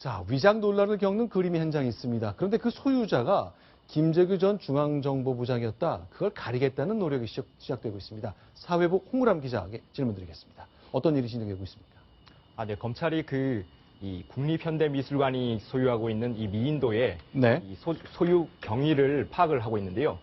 자, 위장 논란을 겪는 그림이 한 장 있습니다. 그런데 그 소유자가 김재규 전 중앙정보부장이었다. 그걸 가리겠다는 노력이 시작되고 있습니다. 사회부 홍우람 기자에게 질문 드리겠습니다. 어떤 일이 진행되고 있습니까? 네, 검찰이 이 국립현대미술관이 소유하고 있는 이 미인도의 네. 이 소유 경위를 파악을 하고 있는데요.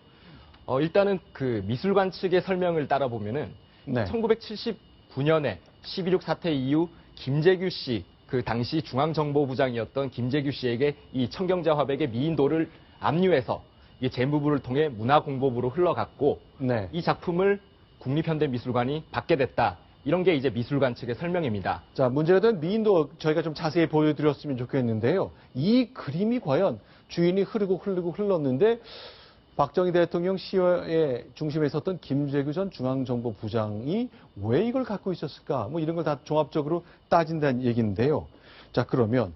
일단은 그 미술관 측의 설명을 따라 보면은 네. 1979년에 12.6 사태 이후 김재규 씨, 그 당시 중앙정보부장이었던 김재규 씨에게 이 청경자 화백의 미인도를 압류해서 이 재무부를 통해 문화공보부로 흘러갔고 네. 이 작품을 국립현대미술관이 받게 됐다. 이런 게 이제 미술관 측의 설명입니다. 자, 문제가 된 미인도 저희가 좀 자세히 보여드렸으면 좋겠는데요. 이 그림이 과연 주인이 흘렀는데 박정희 대통령 시여의 중심에 있었던 김재규 전 중앙정보부장이 왜 이걸 갖고 있었을까? 뭐 이런 걸 다 종합적으로 따진다는 얘기인데요. 자, 그러면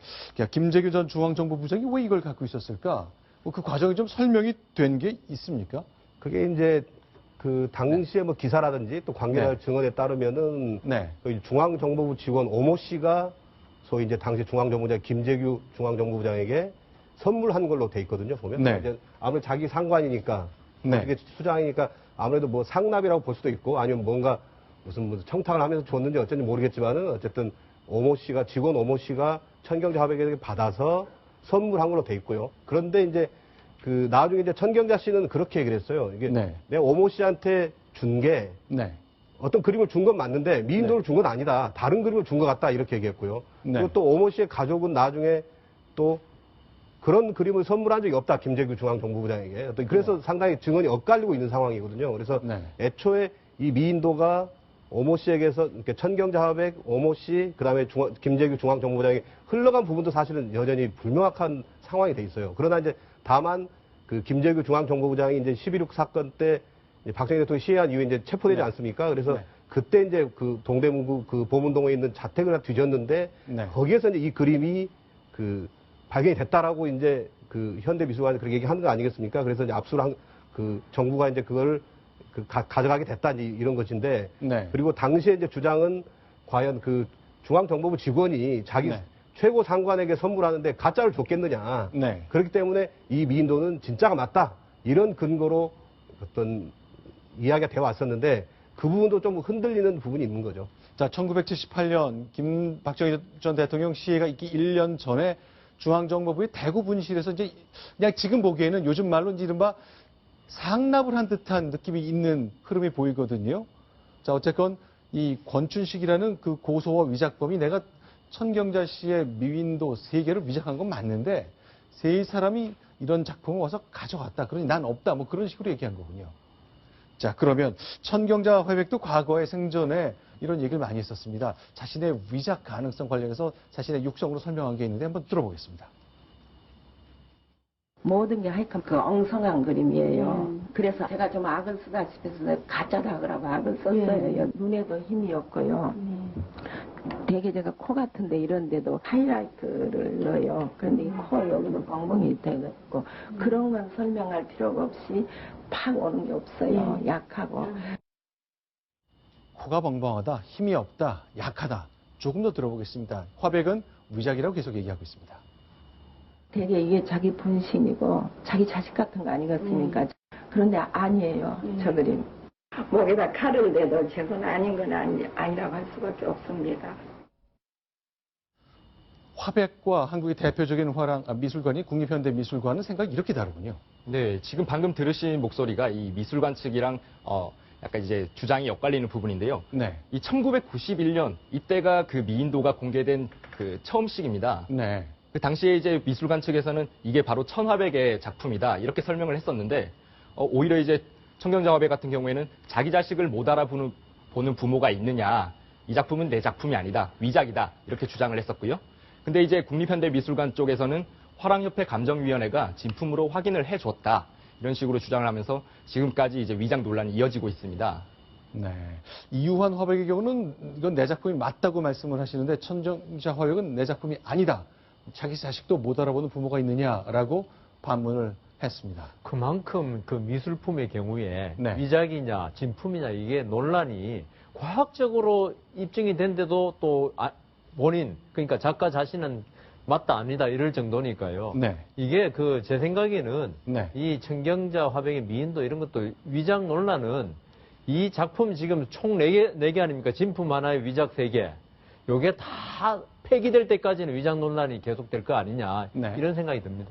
김재규 전 중앙정보부장이 왜 이걸 갖고 있었을까? 뭐 그 과정이 좀 설명이 된 게 있습니까? 그게 이제 그 당시에 뭐 기사라든지 또 관계자 네. 증언에 따르면은 네. 그 중앙정보부 직원 오모 씨가 소위 이제 당시 중앙정보부장 김재규 중앙정보부장에게 선물한 걸로 돼 있거든요. 보면 네. 이제 아무래도 자기 상관이니까 네. 어떻게 수장이니까 아무래도 뭐 상납이라고 볼 수도 있고 아니면 뭔가 무슨 청탁을 하면서 줬는지 어쩐지 모르겠지만은 어쨌든 오모 씨가 직원 오모 씨가 천경자 화백에게 받아서 선물한 걸로 돼 있고요. 그런데 이제 그 나중에 이제 천경자 씨는 그렇게 얘기를 했어요. 이게 네. 내가 오모 씨한테 준 게 네. 어떤 그림을 준 건 맞는데 미인도를 준 건 아니다. 다른 그림을 준 것 같다. 이렇게 얘기했고요. 네. 그리고 또 오모 씨의 가족은 나중에 또 그런 그림을 선물한 적이 없다. 김재규 중앙정보부장에게. 그래서 상당히 증언이 엇갈리고 있는 상황이거든요. 그래서 네. 애초에 이 미인도가 오모 씨에게서 이렇게 천경자 화백, 오모 씨, 그다음에 김재규 중앙정보부장이 흘러간 부분도 사실은 여전히 불명확한 상황이 돼 있어요. 그러나 이제 다만 그 김재규 중앙정보부장이 이제 12.6 사건 때 박정희 대통령이 시해한 이후에 이제 체포되지 네. 않습니까? 그래서 네. 그때 이제 그 동대문구 그 보문동에 있는 자택을 다 뒤졌는데 네. 거기에서 이제 이 그림이 그 발견이 됐다라고 이제 그 현대미술관이 그렇게 얘기하는 거 아니겠습니까? 그래서 이제 압수를 한 그 정부가 이제 그걸 가져가게 됐다 이런 것인데 네. 그리고 당시에 이제 주장은 과연 그 중앙정보부 직원이 자기 네. 최고 상관에게 선물하는데 가짜를 줬겠느냐. 네. 그렇기 때문에 이 미인도는 진짜가 맞다. 이런 근거로 어떤 이야기가 되어 왔었는데 그 부분도 좀 흔들리는 부분이 있는 거죠. 자, 1978년 박정희 전 대통령 시해가 있기 1년 전에 중앙정보부의 대구 분실에서 이제 그냥 지금 보기에는 요즘 말로 이른바 상납을 한 듯한 느낌이 있는 흐름이 보이거든요. 자, 어쨌건 이 권춘식이라는 그 고소와 위작범이 내가 천경자 씨의 미인도 3개를 위작한 건 맞는데 세 사람이 이런 작품을 와서 가져갔다. 그러니 난 없다. 뭐 그런 식으로 얘기한 거군요. 자, 그러면 천경자 화백도 과거의 생전에 이런 얘기를 많이 했었습니다. 자신의 위작 가능성 관련해서 자신의 육성으로 설명한 게 있는데 한번 들어보겠습니다. 모든 게 하여간 그 엉성한 그림이에요. 그래서 제가 좀 악을 쓰다 싶어서 가짜다 그러고 악을 썼어요. 눈에도 힘이 없고요. 되게 제가 코 같은데 이런 데도 하이라이트를 넣어요. 그런데 이 코 여기도 뻥뻥이 되고 그런 건 설명할 필요가 없이 팍 오는 게 없어요. 약하고. 코가 벙벙하다, 힘이 없다, 약하다. 조금 더 들어보겠습니다. 화백은 위작이라고 계속 얘기하고 있습니다. 되게 이게 자기 분신이고 자기 자식 같은 거 아니겠습니까? 그런데 아니에요. 저 그림. 목에다 칼을 대도 저건 아닌 건 아니라고 할 수밖에 없습니다. 화백과 한국의 대표적인 미술관이 국립현대미술관은 생각이 이렇게 다르군요. 네, 지금 방금 들으신 목소리가 이 미술관 측이랑 약간 이제 주장이 엇갈리는 부분인데요. 네. 이 1991년 이때가 그 미인도가 공개된 그 처음 시기입니다. 네. 그 당시에 이제 미술관 측에서는 이게 바로 천화백의 작품이다 이렇게 설명을 했었는데 오히려 이제 천경자 화백 같은 경우에는 자기 자식을 못 알아보는 부모가 있느냐, 이 작품은 내 작품이 아니다, 위작이다 이렇게 주장을 했었고요. 근데 이제 국립현대미술관 쪽에서는 화랑협회 감정위원회가 진품으로 확인을 해줬다 이런 식으로 주장을 하면서 지금까지 이제 위작 논란이 이어지고 있습니다. 네. 이유환 화백의 경우는 이건 내 작품이 맞다고 말씀을 하시는데 천경자 화백은 내 작품이 아니다. 자기 자식도 못 알아보는 부모가 있느냐라고 반문을 했습니다. 그만큼 그 미술품의 경우에 네. 위작이냐 진품이냐 이게 논란이 과학적으로 입증이 된데도 또 본인 그러니까 작가 자신은 맞다 아니다 이럴 정도니까요. 네. 이게 제 생각에는 네. 이 청경자 화백의 미인도 이런 것도 위작 논란은 이 작품 지금 총 4개 아닙니까? 진품 하나에 위작 3개. 요게 다 폐기될 때까지는 위작 논란이 계속될 거 아니냐. 네. 이런 생각이 듭니다.